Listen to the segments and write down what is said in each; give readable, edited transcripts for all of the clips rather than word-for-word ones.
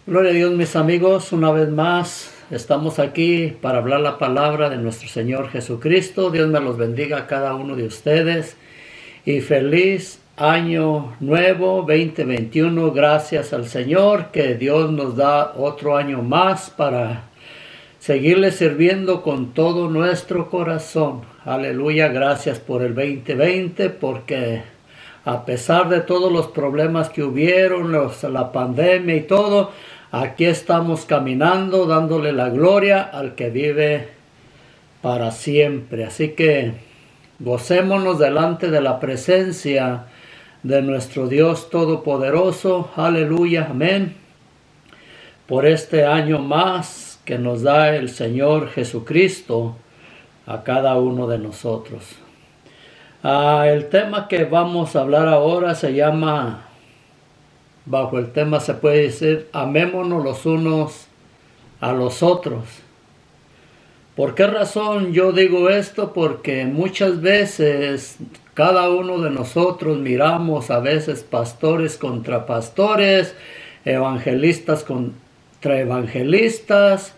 Gloria a Dios, mis amigos, una vez más estamos aquí para hablar la palabra de nuestro Señor Jesucristo. Dios me los bendiga a cada uno de ustedes y feliz año nuevo 2021. Gracias al Señor que Dios nos da otro año más para seguirle sirviendo con todo nuestro corazón. Aleluya, gracias por el 2020 porque a pesar de todos los problemas que hubieron, la pandemia y todo, aquí estamos caminando, dándole la gloria al que vive para siempre. Así que gocémonos delante de la presencia de nuestro Dios Todopoderoso. Aleluya, amén. Por este año más que nos da el Señor Jesucristo a cada uno de nosotros. El tema que vamos a hablar ahora se llama, bajo el tema se puede decir, amémonos los unos a los otros. ¿Por qué razón yo digo esto? Porque muchas veces cada uno de nosotros miramos a veces pastores contra pastores, evangelistas contra evangelistas,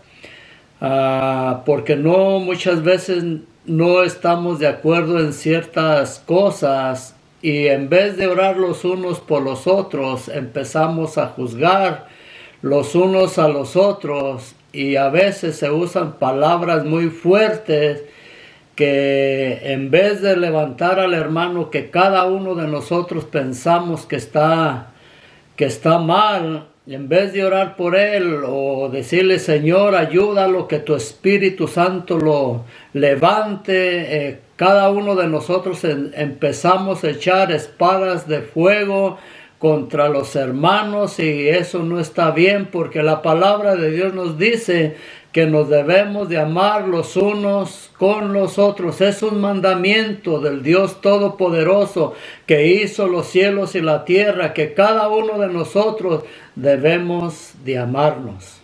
porque muchas veces no estamos de acuerdo en ciertas cosas y en vez de orar los unos por los otros, empezamos a juzgar los unos a los otros y a veces se usan palabras muy fuertes que en vez de levantar al hermano que cada uno de nosotros pensamos que está mal, en vez de orar por él o decirle, Señor, ayúdalo, que tu Espíritu Santo lo levante, cada uno de nosotros empezamos a echar espadas de fuego contra los hermanos y eso no está bien porque la palabra de Dios nos dice que nos debemos de amar los unos con los otros. Es un mandamiento del Dios Todopoderoso que hizo los cielos y la tierra, que cada uno de nosotros debemos de amarnos.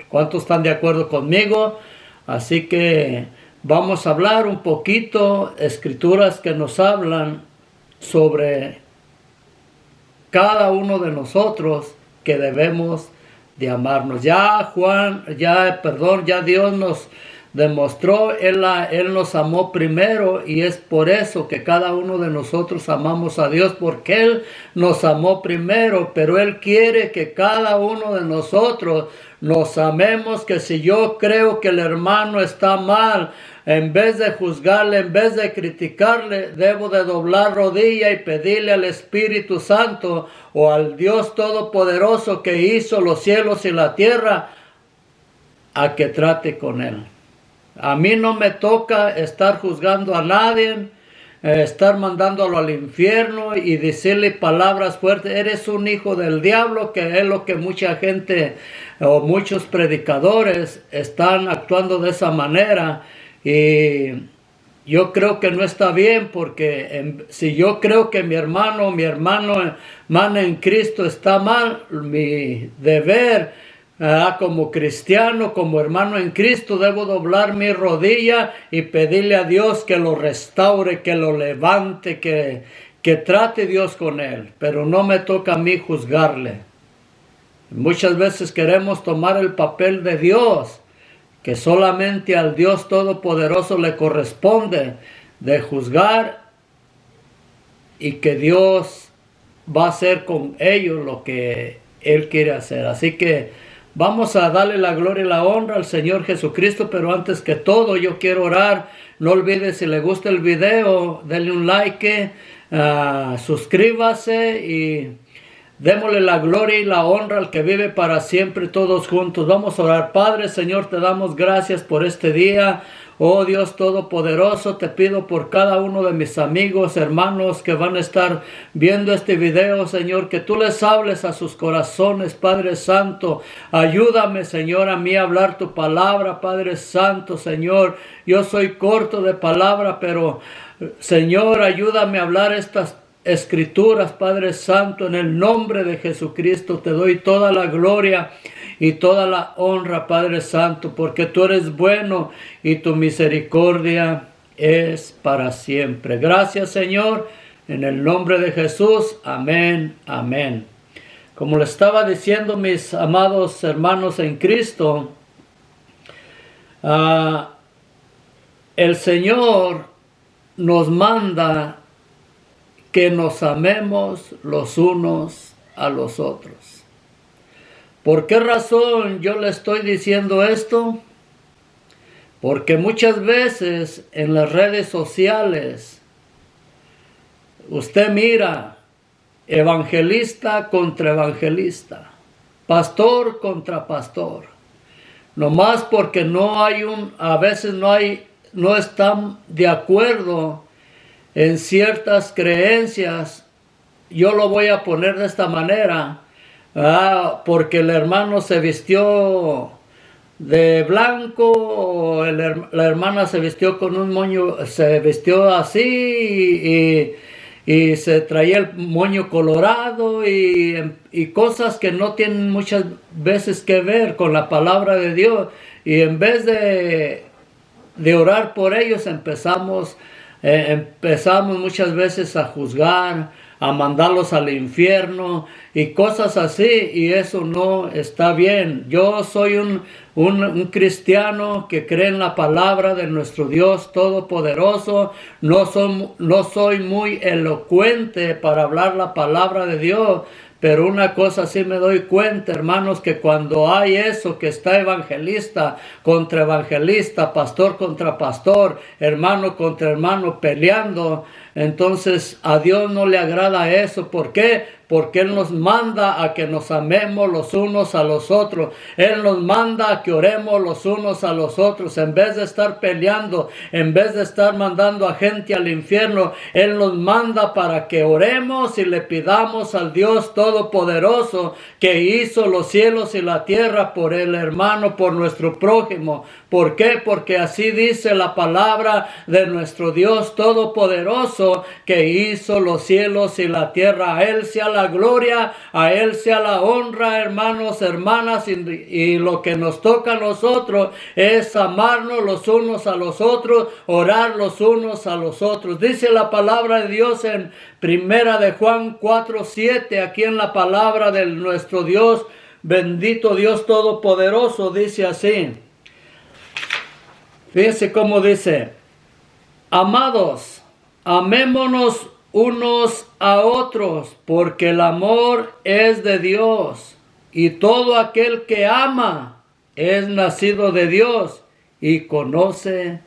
¿Cuántos están de acuerdo conmigo? Así que vamos a hablar un poquito, escrituras que nos hablan sobre cada uno de nosotros que debemos de amarnos. Ya Dios nos demostró, Él nos amó primero y es por eso que cada uno de nosotros amamos a Dios, porque Él nos amó primero, pero Él quiere que cada uno de nosotros nos amemos, que si yo creo que el hermano está mal, en vez de juzgarle, en vez de criticarle, debo de doblar rodilla y pedirle al Espíritu Santo o al Dios Todopoderoso que hizo los cielos y la tierra a que trate con él. A mí no me toca estar juzgando a nadie, estar mandándolo al infierno y decirle palabras fuertes. Eres un hijo del diablo, que es lo que mucha gente o muchos predicadores están actuando de esa manera. Y yo creo que no está bien porque si yo creo que mi hermana en Cristo está mal, mi deber como cristiano, como hermano en Cristo, debo doblar mi rodilla y pedirle a Dios que lo restaure, que lo levante, que trate Dios con él. Pero no me toca a mí juzgarle. Muchas veces queremos tomar el papel de Dios, que solamente al Dios Todopoderoso le corresponde de juzgar y que Dios va a hacer con ellos lo que Él quiere hacer. Así que vamos a darle la gloria y la honra al Señor Jesucristo, pero antes que todo yo quiero orar. No olvide, si le gusta el video, denle un like, suscríbase y démosle la gloria y la honra al que vive para siempre, todos juntos. Vamos a orar. Padre, Señor, te damos gracias por este día. Oh Dios Todopoderoso, te pido por cada uno de mis amigos, hermanos que van a estar viendo este video, Señor, que tú les hables a sus corazones, Padre Santo. Ayúdame, Señor, a mí a hablar tu palabra, Padre Santo, Señor. Yo soy corto de palabra, pero, Señor, ayúdame a hablar estas Escrituras, Padre Santo, en el nombre de Jesucristo te doy toda la gloria y toda la honra, Padre Santo, porque tú eres bueno y tu misericordia es para siempre. Gracias, Señor, en el nombre de Jesús. Amén, amén. como le estaba diciendo, mis amados hermanos en Cristo, el Señor nos manda que nos amemos los unos a los otros. ¿Por qué razón yo le estoy diciendo esto? Porque muchas veces en las redes sociales usted mira evangelista contra evangelista, pastor contra pastor, nomás porque a veces no están de acuerdo en ciertas creencias. Yo lo voy a poner de esta manera, porque el hermano se vistió de blanco, o la hermana se vistió con un moño, se vistió así y se traía el moño colorado y cosas que no tienen muchas veces que ver con la palabra de Dios. Y en vez de orar por ellos, empezamos muchas veces a juzgar, a mandarlos al infierno y cosas así, y eso no está bien. Yo soy un cristiano que cree en la palabra de nuestro Dios Todopoderoso. No soy muy elocuente para hablar la palabra de Dios, pero una cosa sí me doy cuenta, hermanos, que cuando hay eso, que está evangelista contra evangelista, pastor contra pastor, hermano contra hermano peleando, entonces a Dios no le agrada eso. ¿Por qué? Porque Él nos manda a que nos amemos los unos a los otros. Él nos manda a que oremos los unos a los otros. En vez de estar peleando, en vez de estar mandando a gente al infierno, Él nos manda para que oremos y le pidamos al Dios Todopoderoso que hizo los cielos y la tierra por el hermano, por nuestro prójimo. ¿Por qué? Porque así dice la palabra de nuestro Dios Todopoderoso, que hizo los cielos y la tierra. A Él sea la gloria, a Él sea la honra, hermanos, hermanas, y lo que nos toca a nosotros es amarnos los unos a los otros, orar los unos a los otros. Dice la palabra de Dios en Primera de Juan 4:7, aquí en la palabra de nuestro Dios, bendito Dios Todopoderoso, dice así. Fíjense cómo dice: amados, amémonos unos a otros, porque el amor es de Dios, y todo aquel que ama es nacido de Dios y conoce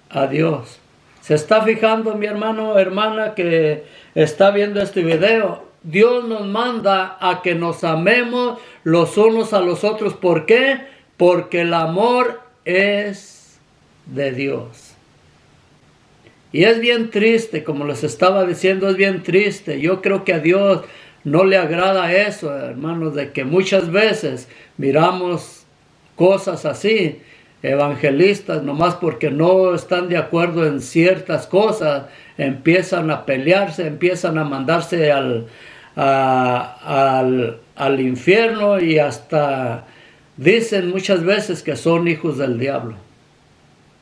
a Dios. ¿Se está fijando, mi hermano, hermana, que está viendo este video? Dios nos manda a que nos amemos los unos a los otros. ¿Por qué? Porque el amor es de Dios. Y es bien triste, como les estaba diciendo, es bien triste. Yo creo que a Dios no le agrada eso, hermanos, de que muchas veces miramos cosas así, evangelistas, nomás porque no están de acuerdo en ciertas cosas, empiezan a pelearse, empiezan a mandarse al infierno, y hasta dicen muchas veces que son hijos del diablo.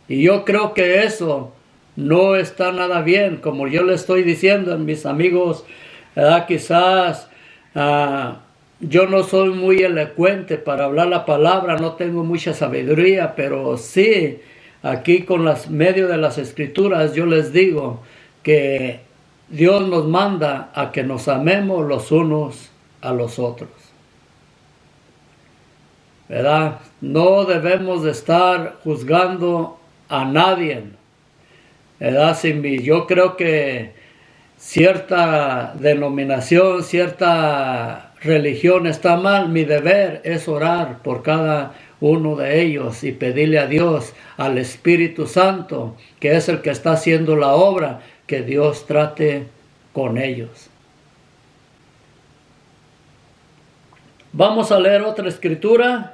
Y yo creo que eso no está nada bien, como yo le estoy diciendo a mis amigos, quizás yo no soy muy elocuente para hablar la palabra, no tengo mucha sabiduría, pero sí, aquí con medio de las escrituras yo les digo que Dios nos manda a que nos amemos los unos a los otros, ¿verdad? No debemos de estar juzgando a nadie, ¿verdad? Yo creo que cierta denominación, cierta religión está mal. Mi deber es orar por cada uno de ellos y pedirle a Dios, al Espíritu Santo, que es el que está haciendo la obra, que Dios trate con ellos. Vamos a leer otra escritura.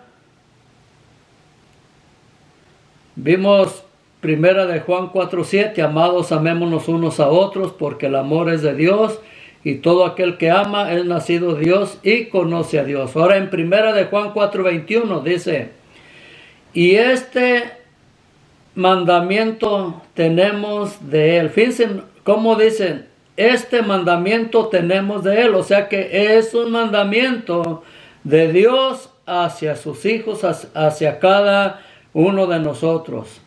Vimos Primera de Juan 4:7, amados, amémonos unos a otros, porque el amor es de Dios, y todo aquel que ama es nacido de Dios y conoce a Dios. Ahora en Primera de Juan 4:21 dice: y este mandamiento tenemos de Él. Fíjense cómo dicen, este mandamiento tenemos de Él. O sea que es un mandamiento de Dios hacia sus hijos, hacia cada uno de nosotros.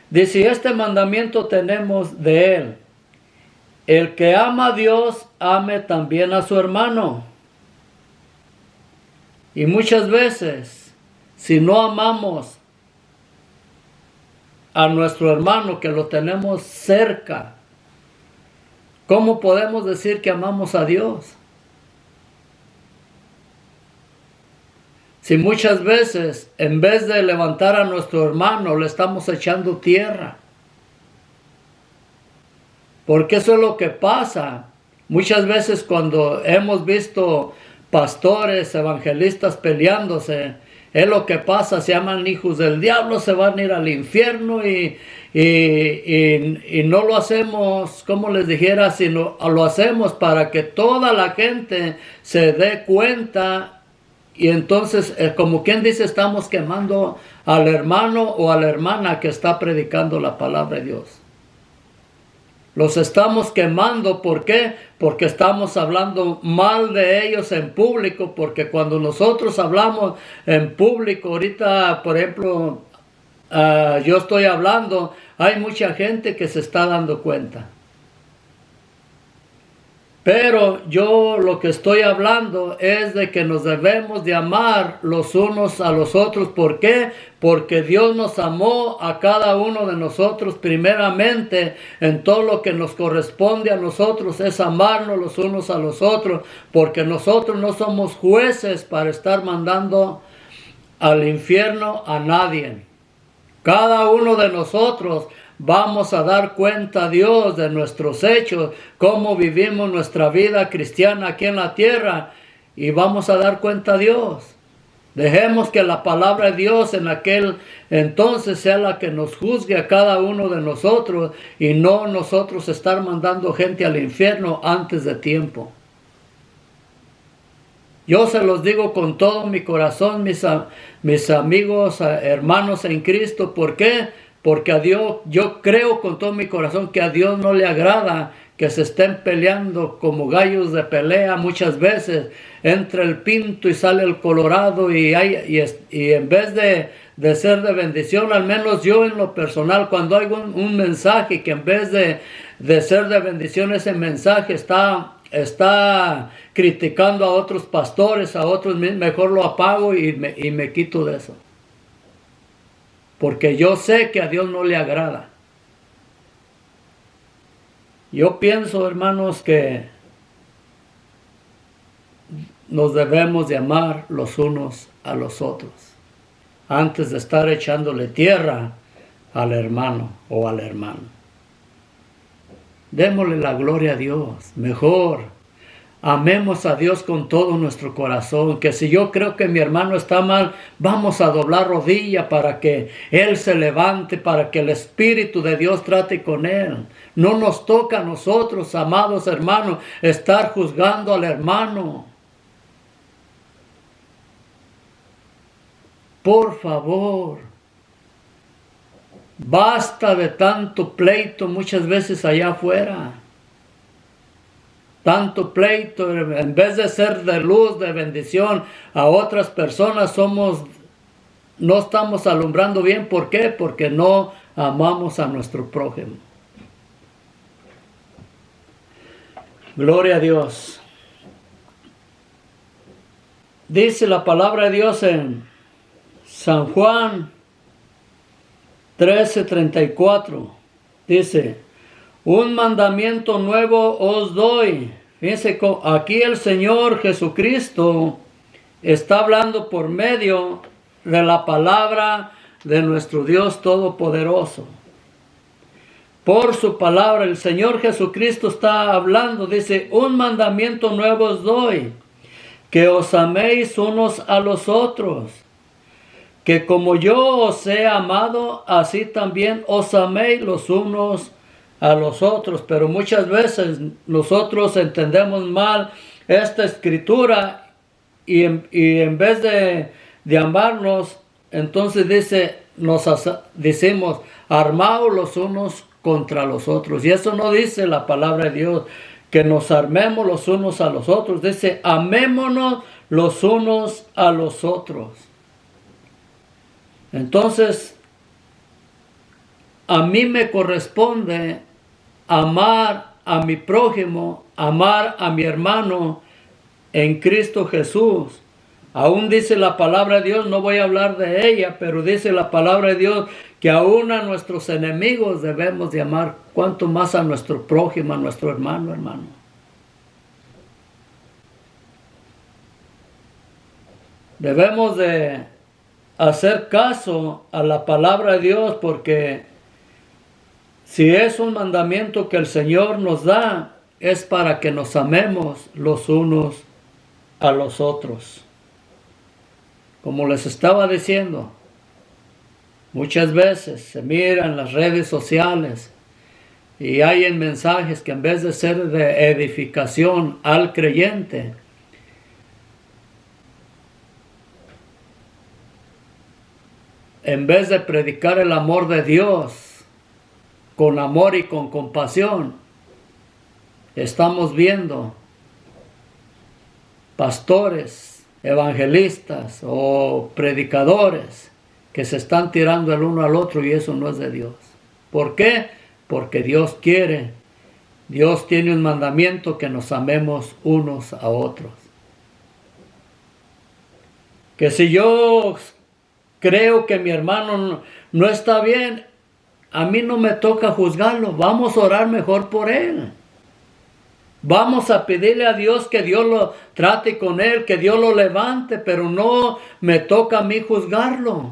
Dice, este mandamiento tenemos de Él. El que ama a Dios, ame también a su hermano. Y muchas veces, si no amamos a nuestro hermano que lo tenemos cerca, ¿cómo podemos decir que amamos a Dios? Si muchas veces, en vez de levantar a nuestro hermano, le estamos echando tierra. Porque eso es lo que pasa. Muchas veces cuando hemos visto pastores, evangelistas peleándose, es lo que pasa, se llaman hijos del diablo, se van a ir al infierno y no lo hacemos, como les dijera, sino lo hacemos para que toda la gente se dé cuenta y entonces, como quien dice, estamos quemando al hermano o a la hermana que está predicando la palabra de Dios. Los estamos quemando, ¿por qué? Porque estamos hablando mal de ellos en público, porque cuando nosotros hablamos en público, ahorita, por ejemplo, yo estoy hablando, hay mucha gente que se está dando cuenta. Pero yo lo que estoy hablando es de que nos debemos de amar los unos a los otros. ¿Por qué? Porque Dios nos amó a cada uno de nosotros primeramente. En todo lo que nos corresponde a nosotros es amarnos los unos a los otros. Porque nosotros no somos jueces para estar mandando al infierno a nadie. Cada uno de nosotros vamos a dar cuenta a Dios de nuestros hechos, cómo vivimos nuestra vida cristiana aquí en la tierra, y vamos a dar cuenta a Dios. Dejemos que la palabra de Dios en aquel entonces sea la que nos juzgue a cada uno de nosotros, y no nosotros estar mandando gente al infierno antes de tiempo. Yo se los digo con todo mi corazón, mis amigos, hermanos en Cristo. ¿Por qué? Porque a Dios, yo creo con todo mi corazón que a Dios no le agrada que se estén peleando como gallos de pelea muchas veces. Entra el pinto y sale el colorado y en vez de ser de bendición, al menos yo en lo personal, cuando hay un mensaje que en vez de ser de bendición, ese mensaje está criticando a otros pastores, a otros, mejor lo apago y me quito de eso. Porque yo sé que a Dios no le agrada. Yo pienso, hermanos, que nos debemos de amar los unos a los otros antes de estar echándole tierra al hermano o al hermano. Démosle la gloria a Dios. Mejor amemos a Dios con todo nuestro corazón, que si yo creo que mi hermano está mal, vamos a doblar rodilla para que él se levante, para que el Espíritu de Dios trate con él. No nos toca a nosotros, amados hermanos, estar juzgando al hermano. Por favor, basta de tanto pleito muchas veces allá afuera. Tanto pleito, en vez de ser de luz, de bendición a otras personas, no estamos alumbrando bien. ¿Por qué? Porque no amamos a nuestro prójimo. Gloria a Dios. Dice la palabra de Dios en San Juan 13:34. Dice, un mandamiento nuevo os doy. Fíjense, aquí el Señor Jesucristo está hablando por medio de la palabra de nuestro Dios Todopoderoso. Por su palabra, el Señor Jesucristo está hablando, dice, un mandamiento nuevo os doy, que os améis unos a los otros, que como yo os he amado, así también os améis los unos a los otros. Pero muchas veces nosotros entendemos mal esta escritura y en vez de amarnos, entonces decimos, armaos los unos contra los otros. Y eso no dice la palabra de Dios, que nos armemos los unos a los otros. Dice, amémonos los unos a los otros. Entonces, a mí me corresponde amar a mi prójimo, amar a mi hermano en Cristo Jesús. Aún dice la palabra de Dios, no voy a hablar de ella, pero dice la palabra de Dios que aún a nuestros enemigos debemos de amar, cuanto más a nuestro prójimo, a nuestro hermano. Debemos de hacer caso a la palabra de Dios, porque si es un mandamiento que el Señor nos da, es para que nos amemos los unos a los otros. Como les estaba diciendo, muchas veces se miran las redes sociales y hay en mensajes que en vez de ser de edificación al creyente, en vez de predicar el amor de Dios con amor y con compasión, estamos viendo pastores, evangelistas o predicadores que se están tirando el uno al otro, y eso no es de Dios. ¿Por qué? Porque Dios quiere, Dios tiene un mandamiento, que nos amemos unos a otros. Que si yo creo que mi hermano no está bien, a mí no me toca juzgarlo. Vamos a orar mejor por él. Vamos a pedirle a Dios que Dios lo trate con él, que Dios lo levante, pero no me toca a mí juzgarlo.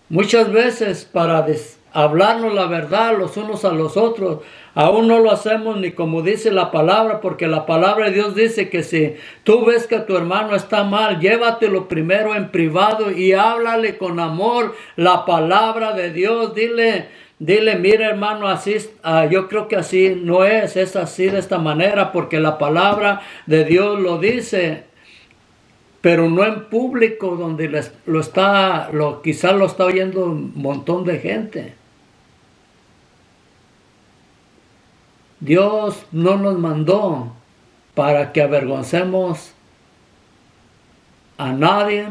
Muchas veces para hablarnos la verdad los unos a los otros, aún no lo hacemos ni como dice la palabra, porque la palabra de Dios dice que si tú ves que tu hermano está mal, llévatelo primero en privado y háblale con amor la palabra de Dios. Dile, mira hermano, así, yo creo que así no es así de esta manera, porque la palabra de Dios lo dice, pero no en público, donde quizás lo está oyendo un montón de gente. Dios no nos mandó para que avergoncemos a nadie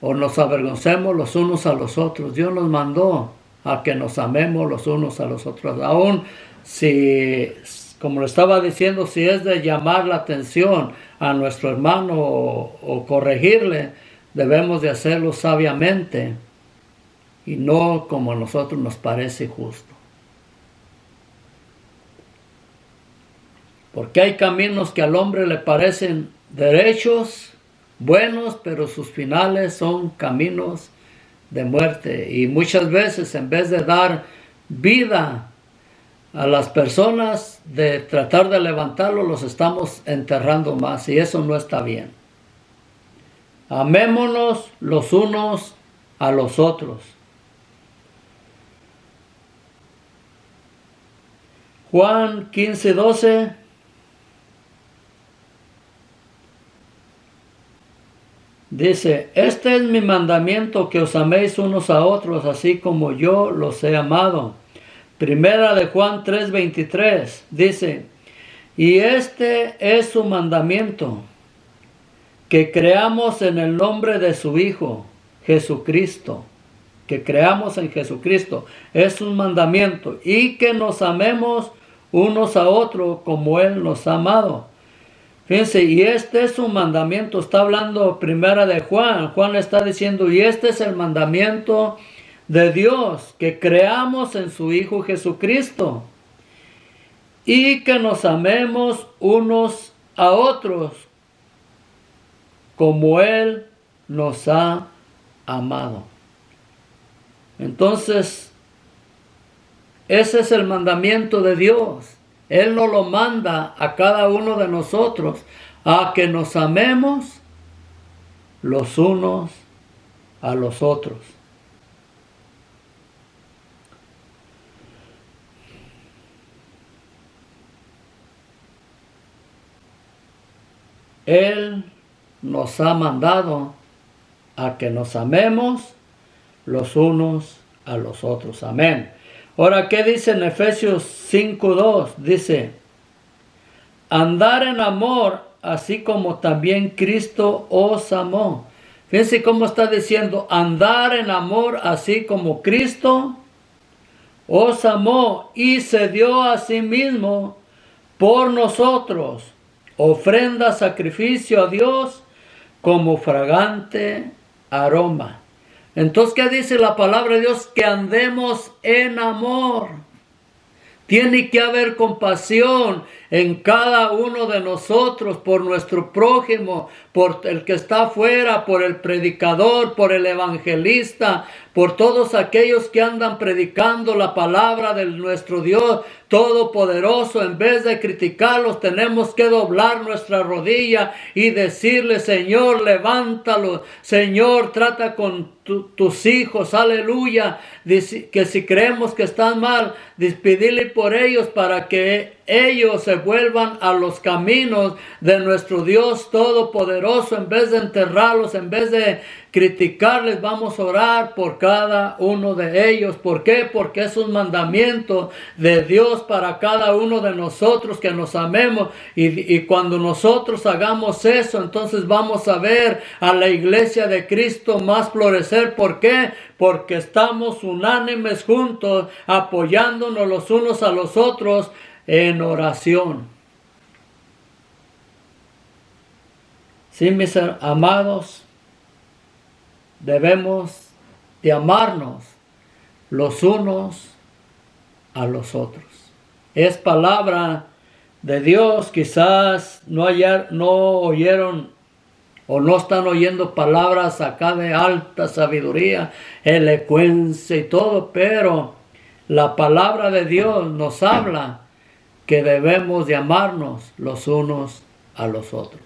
o nos avergoncemos los unos a los otros. Dios nos mandó a que nos amemos los unos a los otros. Aún si, como le estaba diciendo, si es de llamar la atención a nuestro hermano o corregirle, debemos de hacerlo sabiamente y no como a nosotros nos parece justo. Porque hay caminos que al hombre le parecen derechos, buenos, pero sus finales son caminos de muerte. Y muchas veces, en vez de dar vida a las personas, de tratar de levantarlos, los estamos enterrando más, y eso no está bien. Amémonos los unos a los otros. Juan 15:12 dice, este es mi mandamiento, que os améis unos a otros, así como yo los he amado. Primera de Juan 3:23 dice, y este es su mandamiento, que creamos en el nombre de su Hijo, Jesucristo. Que creamos en Jesucristo. Es un mandamiento. Y que nos amemos unos a otros como Él nos ha amado. Fíjense, y este es un mandamiento. Está hablando primera de Juan. Juan le está diciendo, y este es el mandamiento de Dios, que creamos en su Hijo Jesucristo. Y que nos amemos unos a otros como Él nos ha amado. Entonces, ese es el mandamiento de Dios. Él nos lo manda a cada uno de nosotros, a que nos amemos los unos a los otros. Él nos ha mandado a que nos amemos los unos a los otros. Amén. Ahora, ¿qué dice en Efesios 5:2? Dice, andar en amor, así como también Cristo os amó. Fíjense cómo está diciendo, andar en amor, así como Cristo os amó y se dio a sí mismo por nosotros, ofrenda, sacrificio a Dios como fragante aroma. Entonces, ¿qué dice la palabra de Dios? Que andemos en amor. Tiene que haber compasión en cada uno de nosotros por nuestro prójimo, por el que está afuera, por el predicador, por el evangelista, por todos aquellos que andan predicando la palabra de nuestro Dios Todopoderoso. En vez de criticarlos, tenemos que doblar nuestra rodilla y decirle, Señor, levántalo. Señor, trata con tus hijos, aleluya. Dice que si creemos que están mal, despedirle por ellos para que ellos se vuelvan a los caminos de nuestro Dios Todopoderoso. En vez de enterrarlos, en vez de criticarles, vamos a orar por cada uno de ellos. ¿Por qué? Porque es un mandamiento de Dios para cada uno de nosotros que nos amemos. Y cuando nosotros hagamos eso, entonces vamos a ver a la iglesia de Cristo más florecer. ¿Por qué? Porque estamos unánimes juntos, apoyándonos los unos a los otros en oración. Sí, mis amados, debemos de amarnos los unos a los otros. Es palabra de Dios. Quizás no oyeron o no están oyendo palabras acá de alta sabiduría, elocuencia y todo, pero la palabra de Dios nos habla que debemos de amarnos los unos a los otros.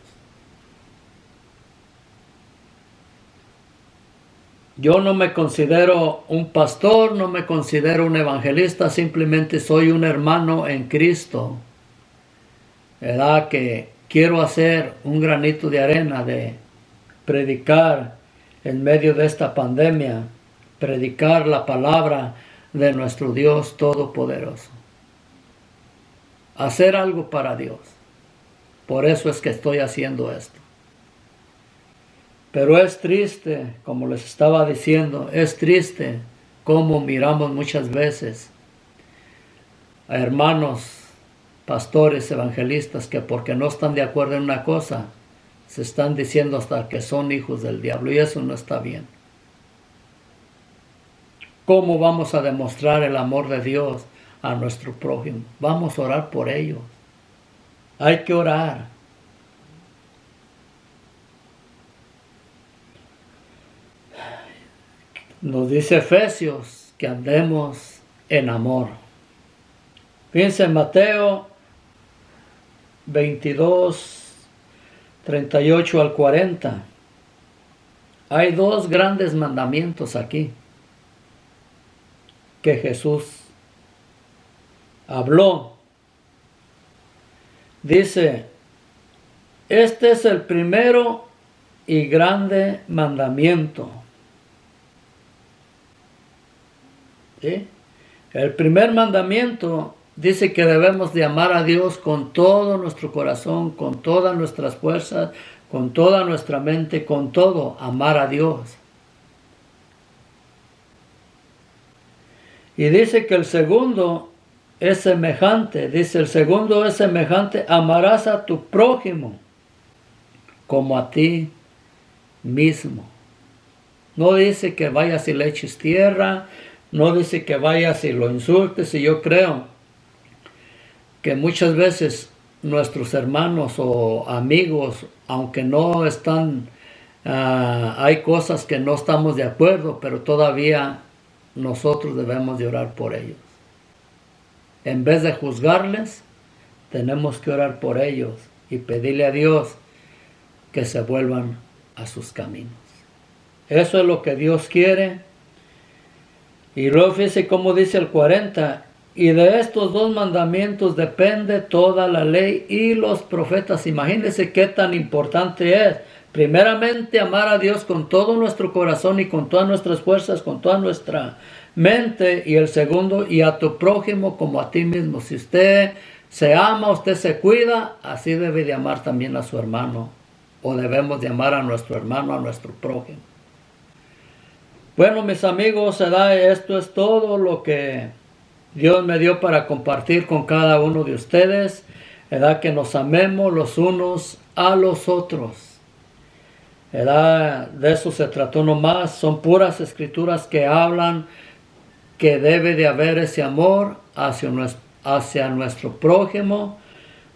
Yo no me considero un pastor, no me considero un evangelista, simplemente soy un hermano en Cristo, ¿verdad? Que quiero hacer un granito de arena de predicar en medio de esta pandemia, predicar la palabra de nuestro Dios Todopoderoso. Hacer algo para Dios. Por eso es que estoy haciendo esto. Pero es triste, como les estaba diciendo, es triste cómo miramos muchas veces a hermanos, pastores, evangelistas, que porque no están de acuerdo en una cosa, se están diciendo hasta que son hijos del diablo, y eso no está bien. ¿Cómo vamos a demostrar el amor de Dios a nuestro prójimo? Vamos a orar por ellos. Hay que orar. Nos dice Efesios que andemos en amor. Fíjense en Mateo 22, 38 al 40. Hay dos grandes mandamientos aquí que Jesús habló. Dice, este es el primero y grande mandamiento. ¿Sí? El primer mandamiento dice que debemos de amar a Dios con todo nuestro corazón, con todas nuestras fuerzas, con toda nuestra mente, con todo, amar a Dios. Y dice que el segundo es semejante, amarás a tu prójimo como a ti mismo. No dice que vayas y le eches tierra, no dice que vayas y lo insultes, y yo creo que muchas veces nuestros hermanos o amigos, aunque no están, hay cosas que no estamos de acuerdo, pero todavía nosotros debemos de orar por ellos. En vez de juzgarles, tenemos que orar por ellos y pedirle a Dios que se vuelvan a sus caminos. Eso es lo que Dios quiere. Y luego fíjese cómo dice el 40, y de estos dos mandamientos depende toda la ley y los profetas. Imagínense qué tan importante es. Primeramente, amar a Dios con todo nuestro corazón y con todas nuestras fuerzas, con toda nuestra mente, y el segundo, y a tu prójimo como a ti mismo. Si usted se ama, usted se cuida, así debe de amar también a su hermano, o debemos de amar a nuestro hermano, a nuestro prójimo. Bueno, mis amigos, esto es todo lo que Dios me dio para compartir con cada uno de ustedes, que nos amemos los unos a los otros. De eso se trató nomás. Son puras escrituras que hablan que debe de haber ese amor hacia nuestro prójimo,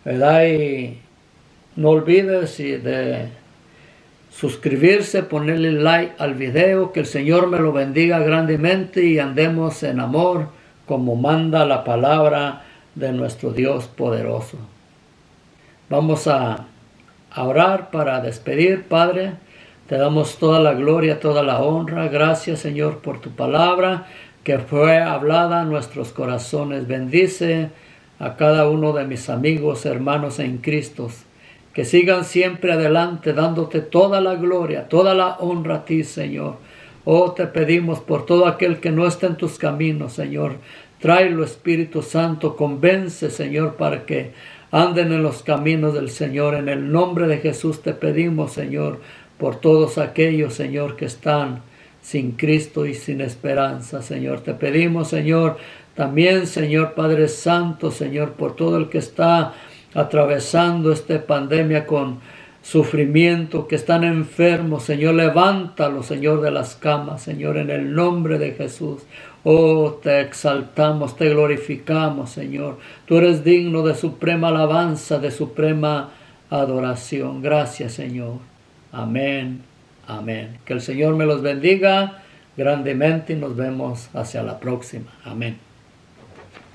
y no olvides de suscribirse, ponerle like al video. Que el Señor me lo bendiga grandemente y andemos en amor como manda la palabra de nuestro Dios poderoso. Vamos a orar para despedir. Padre, te damos toda la gloria, toda la honra. Gracias, Señor, por tu palabra que fue hablada a nuestros corazones. Bendice a cada uno de mis amigos, hermanos en Cristo, que sigan siempre adelante dándote toda la gloria, toda la honra a ti, Señor. Oh, te pedimos por todo aquel que no está en tus caminos, Señor. Tráelo, Espíritu Santo, convence, Señor, para que anden en los caminos del Señor. En el nombre de Jesús te pedimos, Señor, por todos aquellos, Señor, que están sin Cristo y sin esperanza, Señor. Te pedimos, Señor, también, Señor Padre Santo, Señor, por todo el que está atravesando esta pandemia con sufrimiento, que están enfermos, Señor, levántalo, Señor, de las camas, Señor, en el nombre de Jesús. Oh, te exaltamos, te glorificamos, Señor. Tú eres digno de suprema alabanza, de suprema adoración. Gracias, Señor. Amén. Amén. Que el Señor me los bendiga grandemente y nos vemos hacia la próxima. Amén.